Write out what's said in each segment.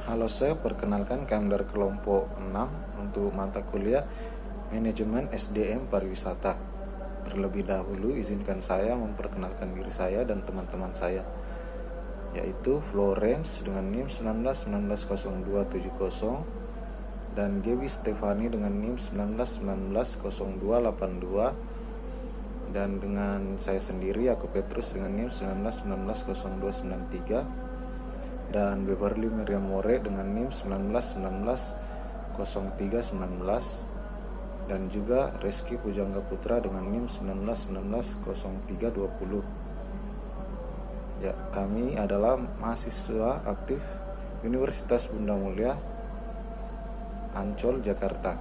Halo, saya perkenalkan kami dari kelompok 6 untuk mata kuliah Manajemen SDM Pariwisata. Terlebih dahulu izinkan saya memperkenalkan diri saya dan teman-teman saya, yaitu Florence dengan NIM 19190270 dan Gaby Stefani dengan NIM 19190282 dan dengan saya sendiri aku Petrus dengan NIM 19190293 dan Beverly Miriam More dengan NIM 19190319 dan juga Reski Pujangga Putra dengan NIM 19190320. Ya, kami adalah mahasiswa aktif Universitas Bunda Mulia Ancol, Jakarta.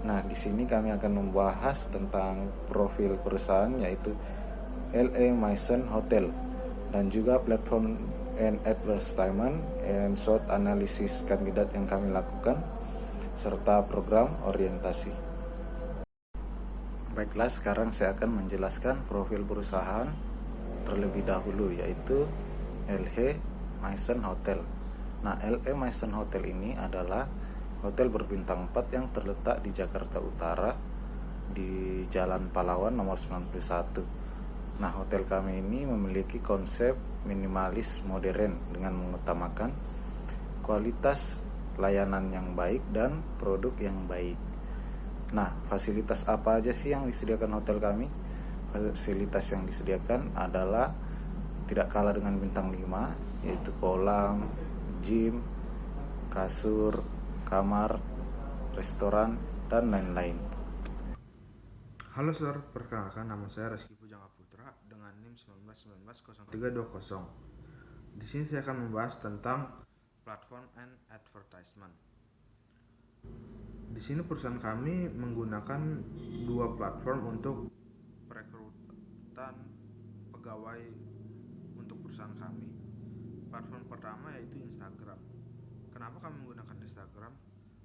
Nah, di sini kami akan membahas tentang profil perusahaan yaitu LA Maison Hotel dan juga platform and advertisement and SWOT analysis kandidat yang kami lakukan serta program orientasi. Baiklah, sekarang saya akan menjelaskan profil perusahaan terlebih dahulu yaitu LA Maison Hotel. Nah, LA Maison Hotel ini adalah hotel berbintang 4 yang terletak di Jakarta Utara di Jalan Pahlawan nomor 91. Nah, hotel kami ini memiliki konsep minimalis modern dengan mengutamakan kualitas layanan yang baik dan produk yang baik. Nah, fasilitas apa aja sih yang disediakan hotel kami? Fasilitas yang disediakan adalah tidak kalah dengan bintang 5, yaitu kolam, gym, kasur, kamar, restoran, dan lain-lain. Halo Sir, perkenalkan nama saya Reski Pujangga Putra dengan NIM 19190320. Di sini saya akan membahas tentang platform and advertisement. Di sini perusahaan kami menggunakan dua platform untuk perekrutan pegawai untuk perusahaan kami. Platform pertama yaitu Instagram. Kenapa kami menggunakan Instagram?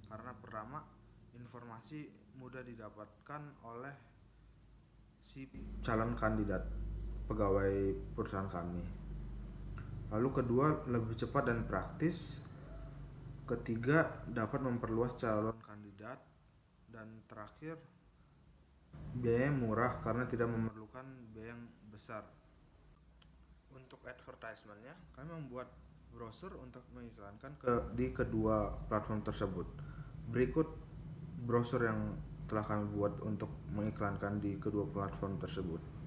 Karena pertama, informasi mudah didapatkan oleh si calon kandidat pegawai perusahaan kami. Lalu kedua, lebih cepat dan praktis. Ketiga, dapat memperluas calon kandidat. Dan terakhir, biaya murah karena tidak memerlukan biaya yang besar. Untuk advertisementnya, kami membuat brosur untuk mengiklankan di kedua platform tersebut. Berikut brosur yang telah kami buat untuk mengiklankan di kedua platform tersebut.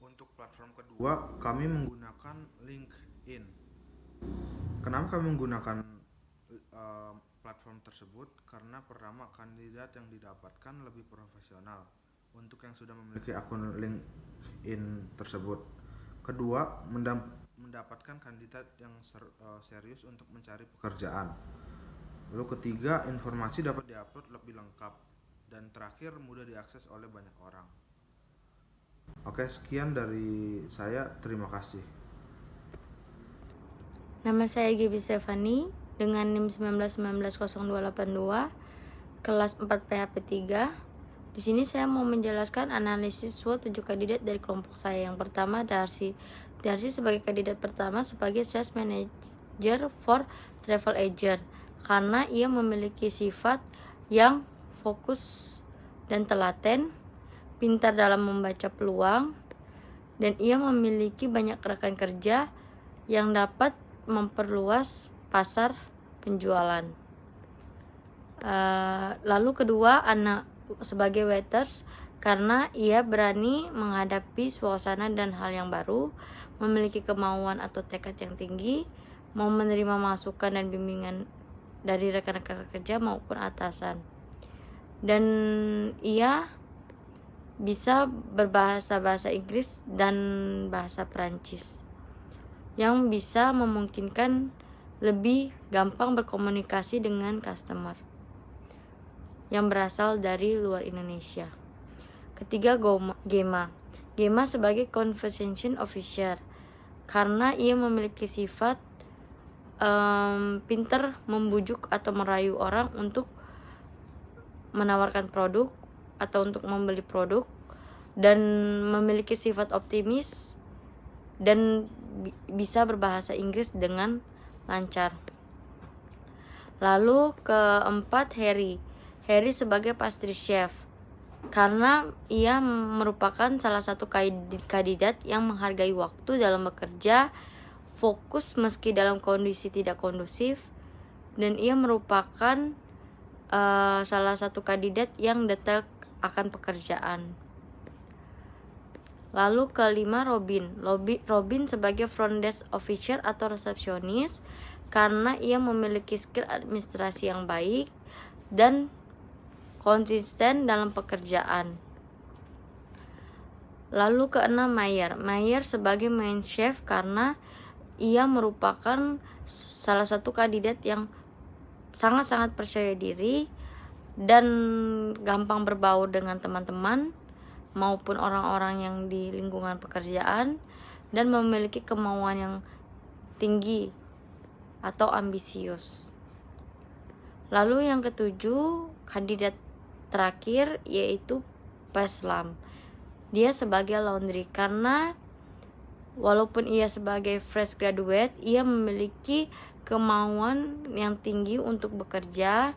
Untuk platform kedua, kami menggunakan LinkedIn. Kenapa kami menggunakan platform tersebut? Karena pertama, kandidat yang didapatkan lebih profesional untuk yang sudah memiliki akun LinkedIn tersebut. Kedua, mendapatkan kandidat yang serius untuk mencari pekerjaan. Lalu ketiga, informasi dapat diupload lebih lengkap. Dan terakhir, mudah diakses oleh banyak orang. Oke, sekian dari saya. Terima kasih. Nama saya Gaby Stefani dengan NIM 19190282, kelas 4 PHP 3. Di sini saya mau menjelaskan analisis SWOT 7 kandidat dari kelompok saya. Yang pertama, Darcy. Darcy sebagai kandidat pertama sebagai sales manager for travel agent karena ia memiliki sifat yang fokus dan telaten, pintar dalam membaca peluang, dan ia memiliki banyak rekan kerja yang dapat memperluas pasar penjualan. Lalu kedua, Ana sebagai waiters karena ia berani menghadapi suasana dan hal yang baru, memiliki kemauan atau tekad yang tinggi, mau menerima masukan dan bimbingan dari rekan-rekan kerja maupun atasan, dan ia bisa berbahasa Inggris dan bahasa Perancis yang bisa memungkinkan lebih gampang berkomunikasi dengan customer yang berasal dari luar Indonesia. Ketiga, Gema. Gema sebagai conversation officer karena ia memiliki sifat pintar membujuk atau merayu orang untuk menawarkan produk atau untuk membeli produk, dan memiliki sifat optimis dan bisa berbahasa Inggris dengan lancar. Lalu keempat, Harry sebagai pastry chef karena ia merupakan salah satu kandidat yang menghargai waktu dalam bekerja, fokus meski dalam kondisi tidak kondusif, dan ia merupakan salah satu kandidat yang detail akan pekerjaan. Lalu kelima, Robin sebagai front desk officer atau resepsionis karena ia memiliki skill administrasi yang baik dan konsisten dalam pekerjaan. Lalu keenam, Mayer sebagai main chef karena ia merupakan salah satu kandidat yang sangat-sangat percaya diri dan gampang berbaur dengan teman-teman maupun orang-orang yang di lingkungan pekerjaan dan memiliki kemauan yang tinggi atau ambisius. Lalu yang ketujuh, kandidat terakhir yaitu Peslam. Dia sebagai laundry karena walaupun ia sebagai fresh graduate, ia memiliki kemauan yang tinggi untuk bekerja,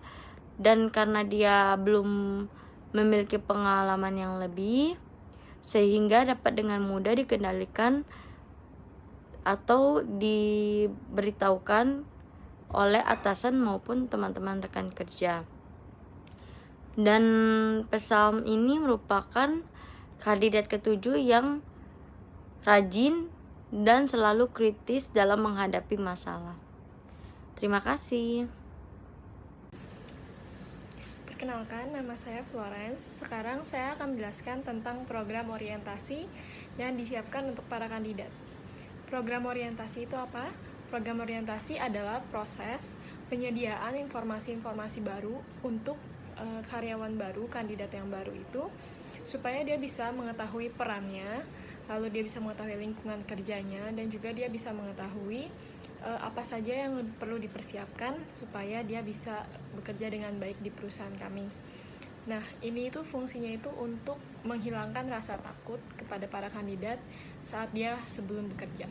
dan karena dia belum memiliki pengalaman yang lebih sehingga dapat dengan mudah dikendalikan atau diberitahukan oleh atasan maupun teman-teman rekan kerja. Dan Peslam ini merupakan kandidat ketujuh yang rajin dan selalu kritis dalam menghadapi masalah. Terima kasih. Perkenalkan, nama saya Florence. Sekarang saya akan menjelaskan tentang program orientasi yang disiapkan untuk para kandidat. Program orientasi itu apa? Program orientasi adalah proses penyediaan informasi-informasi baru untuk karyawan baru, kandidat yang baru itu, supaya dia bisa mengetahui perannya, lalu dia bisa mengetahui lingkungan kerjanya, dan juga dia bisa mengetahui apa saja yang perlu dipersiapkan supaya dia bisa bekerja dengan baik di perusahaan kami. Nah, ini itu fungsinya itu untuk menghilangkan rasa takut kepada para kandidat saat dia sebelum bekerja.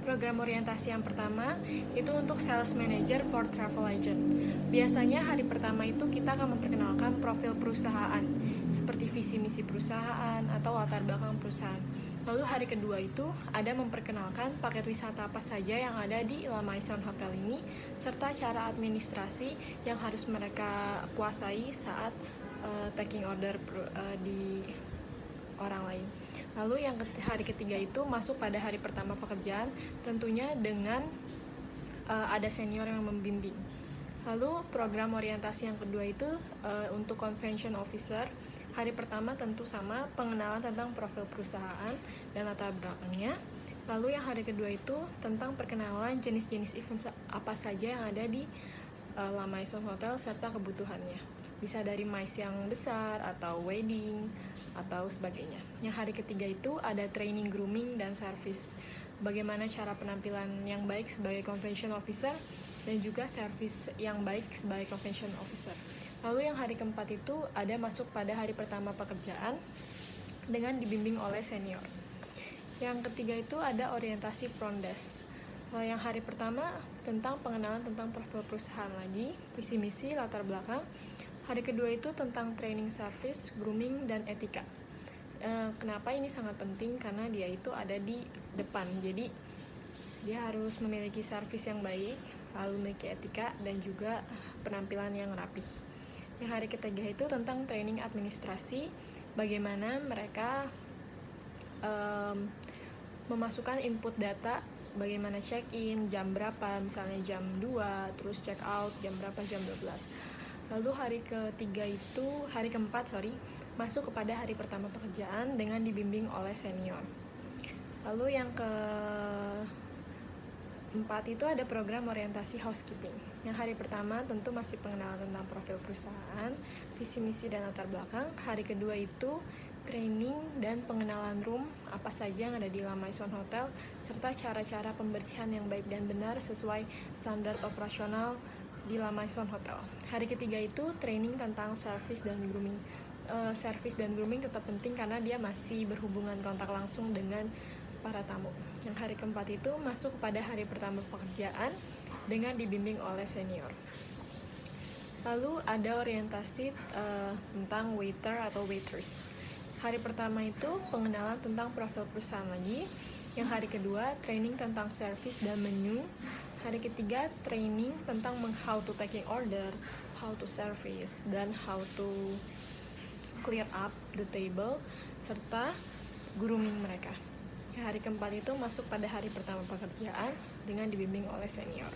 Program orientasi yang pertama itu untuk sales manager for travel agent. Biasanya hari pertama itu kita akan memperkenalkan profil perusahaan, seperti visi misi perusahaan atau latar belakang perusahaan. Lalu hari kedua itu ada memperkenalkan paket wisata apa saja yang ada di La Maison Hotel ini, serta cara administrasi yang harus mereka kuasai saat taking order di orang lain. Lalu yang hari ketiga itu masuk pada hari pertama pekerjaan, tentunya dengan ada senior yang membimbing. Lalu program orientasi yang kedua itu untuk convention officer. Hari pertama tentu sama, pengenalan tentang profil perusahaan dan latar belakangnya. Lalu yang hari kedua itu tentang perkenalan jenis-jenis event apa saja yang ada di La Maison Hotel serta kebutuhannya. Bisa dari MICE yang besar atau wedding atau sebagainya. Yang hari ketiga itu ada training, grooming, dan service. Bagaimana cara penampilan yang baik sebagai convention officer dan juga service yang baik sebagai convention officer. Lalu yang hari keempat itu ada masuk pada hari pertama pekerjaan dengan dibimbing oleh senior. Yang ketiga itu ada orientasi front desk. Yang hari pertama tentang pengenalan tentang profil perusahaan lagi, visi misi, latar belakang. Hari kedua itu tentang training, service, grooming, dan etika. Kenapa ini sangat penting? Karena dia itu ada di depan, jadi dia harus memiliki service yang baik, lalu memiliki etika, dan juga penampilan yang rapih. Yang hari ketiga itu tentang training administrasi, bagaimana mereka memasukkan input data, bagaimana check-in, jam berapa, misalnya jam 2, terus check-out, jam berapa, jam 12. Lalu hari keempat masuk kepada hari pertama pekerjaan dengan dibimbing oleh senior. Lalu yang 4 itu ada program orientasi housekeeping. Yang hari pertama tentu masih pengenalan tentang profil perusahaan, visi misi dan latar belakang. Hari kedua itu training dan pengenalan room apa saja yang ada di La Maison Hotel, serta cara-cara pembersihan yang baik dan benar sesuai standar operasional di La Maison Hotel. Hari ketiga itu training tentang service dan grooming. Service dan grooming tetap penting karena dia masih berhubungan kontak langsung dengan para tamu. Yang hari keempat itu masuk pada hari pertama pekerjaan dengan dibimbing oleh senior. Lalu ada orientasi tentang waiter atau waitress. Hari pertama itu pengenalan tentang profil perusahaan lagi. Yang hari kedua training tentang service dan menu. Hari ketiga training tentang how to taking order, how to service, dan how to clear up the table, serta grooming mereka. Hari keempat itu masuk pada hari pertama pekerjaan dengan dibimbing oleh senior.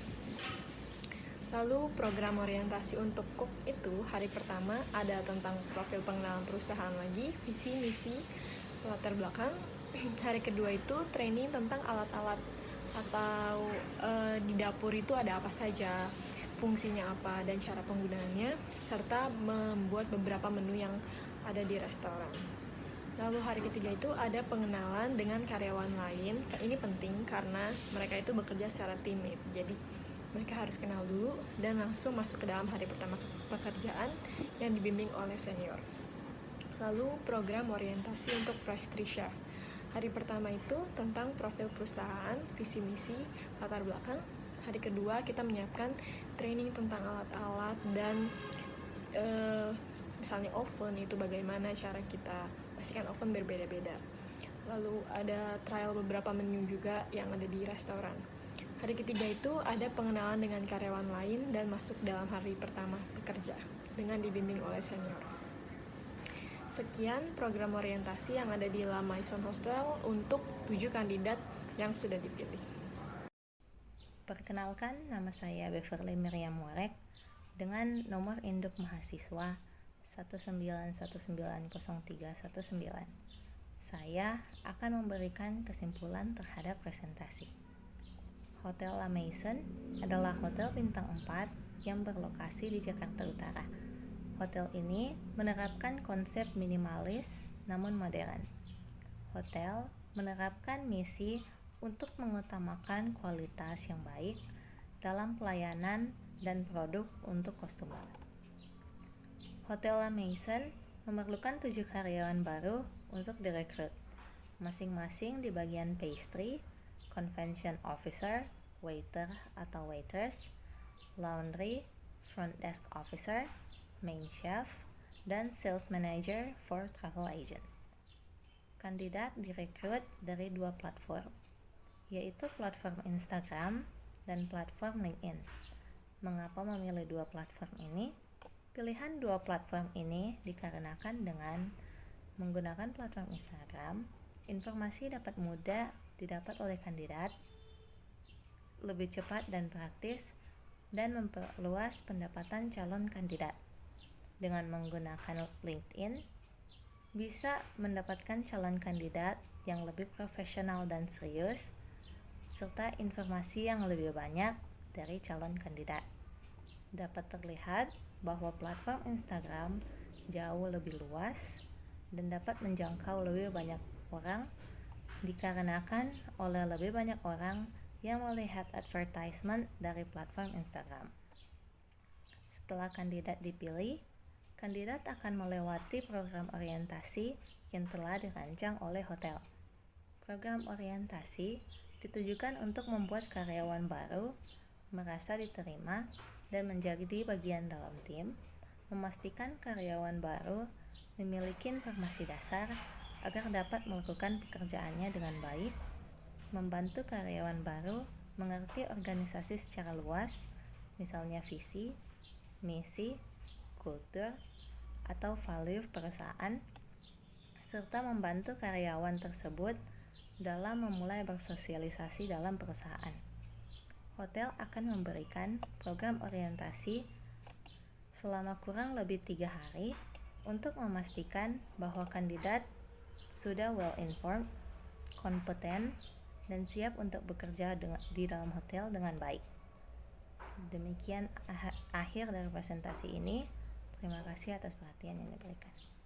Lalu program orientasi untuk cook itu hari pertama ada tentang profil pengenalan perusahaan lagi, visi, misi, latar belakang. Hari kedua itu training tentang alat-alat atau di dapur itu ada apa saja, fungsinya apa, dan cara penggunaannya, serta membuat beberapa menu yang ada di restoran. Lalu hari ketiga itu ada pengenalan dengan karyawan lain. Ini penting karena mereka itu bekerja secara teammate. Jadi mereka harus kenal dulu dan langsung masuk ke dalam hari pertama pekerjaan yang dibimbing oleh senior. Lalu program orientasi untuk pastry chef. Hari pertama itu tentang profil perusahaan, visi misi, latar belakang. Hari kedua kita menyiapkan training tentang alat-alat dan misalnya oven itu bagaimana cara kita pastikan oven berbeda-beda. Lalu ada trial beberapa menu juga yang ada di restoran. Hari ketiga itu ada pengenalan dengan karyawan lain dan masuk dalam hari pertama bekerja dengan dibimbing oleh senior. Sekian program orientasi yang ada di La Maison Hotel untuk 7 kandidat yang sudah dipilih. Perkenalkan, nama saya Beverly Miriam Warek dengan nomor induk mahasiswa 191903119. Saya akan memberikan kesimpulan terhadap presentasi. Hotel La Maison adalah hotel bintang 4 yang berlokasi di Jakarta Utara. Hotel ini menerapkan konsep minimalis namun modern. Hotel menerapkan misi untuk mengutamakan kualitas yang baik dalam pelayanan dan produk untuk customer. Hotel La Maison memerlukan 7 karyawan baru untuk direkrut, masing-masing di bagian pastry, convention officer, waiter atau waitress, laundry, front desk officer, main chef, dan sales manager for travel agent. Kandidat direkrut dari 2 platform, yaitu platform Instagram dan platform LinkedIn. Mengapa memilih 2 platform ini? Pilihan 2 platform ini dikarenakan dengan menggunakan platform Instagram, informasi dapat mudah didapat oleh kandidat, lebih cepat dan praktis, dan memperluas pendapatan calon kandidat. Dengan menggunakan LinkedIn, bisa mendapatkan calon kandidat yang lebih profesional dan serius, serta informasi yang lebih banyak dari calon kandidat. Dapat terlihat bahwa platform Instagram jauh lebih luas dan dapat menjangkau lebih banyak orang dikarenakan oleh lebih banyak orang yang melihat advertisement dari platform Instagram. Setelah kandidat dipilih, kandidat akan melewati program orientasi yang telah dirancang oleh hotel. Program orientasi ditujukan untuk membuat karyawan baru merasa diterima dan menjadi bagian dalam tim, memastikan karyawan baru memiliki informasi dasar agar dapat melakukan pekerjaannya dengan baik, membantu karyawan baru mengerti organisasi secara luas, misalnya visi, misi, kultur, atau value perusahaan, serta membantu karyawan tersebut dalam memulai bersosialisasi dalam perusahaan. Hotel akan memberikan program orientasi selama kurang lebih 3 hari untuk memastikan bahwa kandidat sudah well informed, kompeten, dan siap untuk bekerja di dalam hotel dengan baik. Demikian akhir dari presentasi ini. Terima kasih atas perhatian yang diberikan.